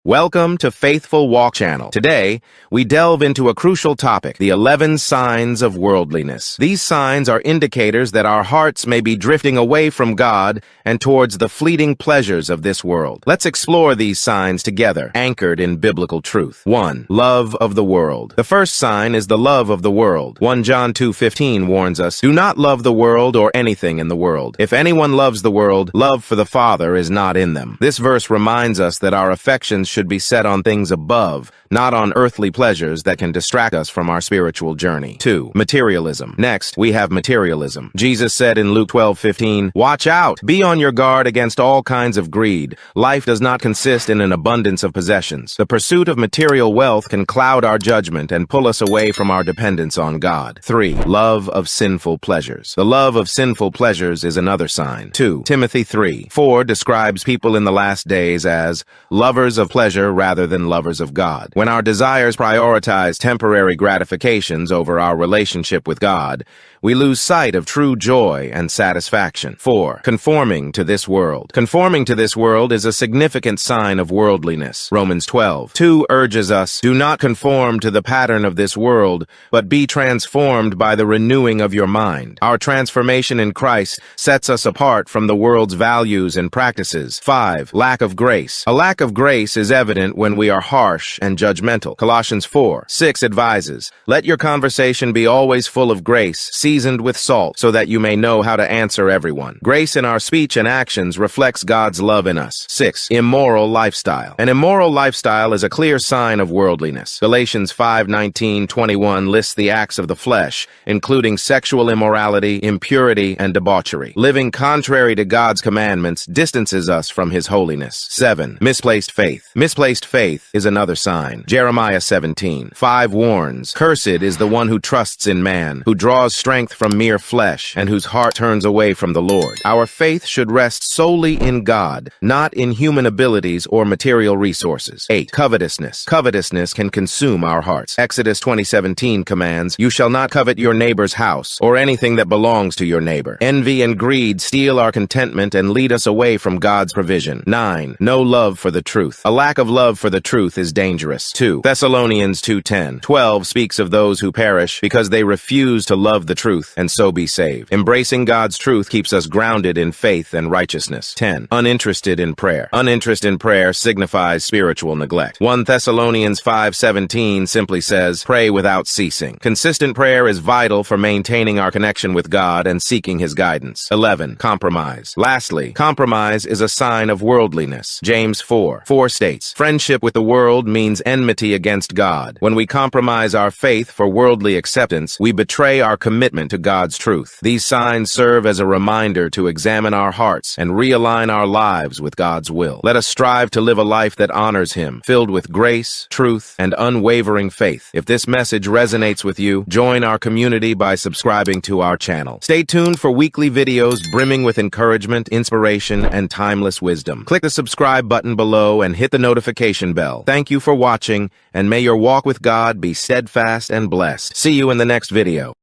Welcome to Faithful Walk Channel. Today, we delve into a crucial topic, the 11 signs of worldliness. These signs are indicators that our hearts may be drifting away from God and towards the fleeting pleasures of this world. Let's explore these signs together, anchored in biblical truth. 1. Love of the world. The first sign is the love of the world. 1 John 2:15 warns us, "Do not love the world or anything in the world. If anyone loves the world, love for the Father is not in them." This verse reminds us that our affections should be set on things above, not on earthly pleasures that can distract us from our spiritual journey. 2. Materialism. Next, we have materialism. Jesus said in Luke 12:15, "Watch out! Be on your guard against all kinds of greed. Life does not consist in an abundance of possessions." The pursuit of material wealth can cloud our judgment and pull us away from our dependence on God. 3. Love of sinful pleasures. The love of sinful pleasures is another sign. 2 Timothy 3:4 describes people in the last days as lovers of pleasure rather than lovers of God. When our desires prioritize temporary gratifications over our relationship with God, we lose sight of true joy and satisfaction. 4. Conforming to this world. Conforming to this world is a significant sign of worldliness. Romans 12:2 urges us, "Do not conform to the pattern of this world, but be transformed by the renewing of your mind." Our transformation in Christ sets us apart from the world's values and practices. 5. Lack of grace. A lack of grace is evident when we are harsh and judgmental. Colossians 4:6 advises, "Let your conversation be always full of grace, seasoned with salt, so that you may know how to answer everyone." Grace in our speech and actions reflects God's love in us. 6. Immoral lifestyle. An immoral lifestyle is a clear sign of worldliness. Galatians 5:19-21 lists the acts of the flesh, including sexual immorality, impurity, and debauchery. Living contrary to God's commandments distances us from His holiness. 7. Misplaced faith. Misplaced faith is another sign. Jeremiah 17:5 warns, "Cursed is the one who trusts in man, who draws strength from mere flesh, and whose heart turns away from the Lord." Our faith should rest solely in God, not in human abilities or material resources. 8. Covetousness. Covetousness can consume our hearts. Exodus 20:17 commands, "You shall not covet your neighbor's house, or anything that belongs to your neighbor." Envy and greed steal our contentment and lead us away from God's provision. 9. No love for the truth. A lack of love for the truth is dangerous. 2 Thessalonians 2:10-12 speaks of those who perish because they refuse to love the truth and so be saved. Embracing God's truth keeps us grounded in faith and righteousness. 10. Uninterested in prayer. Uninterest in prayer signifies spiritual neglect. 1 Thessalonians 5:17 simply says, "Pray without ceasing." Consistent prayer is vital for maintaining our connection with God and seeking His guidance. 11. Compromise. Lastly, compromise is a sign of worldliness. James 4:4 states, "Friendship with the world means enmity against God." When we compromise our faith for worldly acceptance, we betray our commitment to God's truth. These signs serve as a reminder to examine our hearts and realign our lives with God's will. Let us strive to live a life that honors Him, filled with grace, truth, and unwavering faith. If this message resonates with you, join our community by subscribing to our channel. Stay tuned for weekly videos brimming with encouragement, inspiration, and timeless wisdom. Click the subscribe button below and hit the notification bell. Thank you for watching, and may your walk with God be steadfast and blessed. See you in the next video.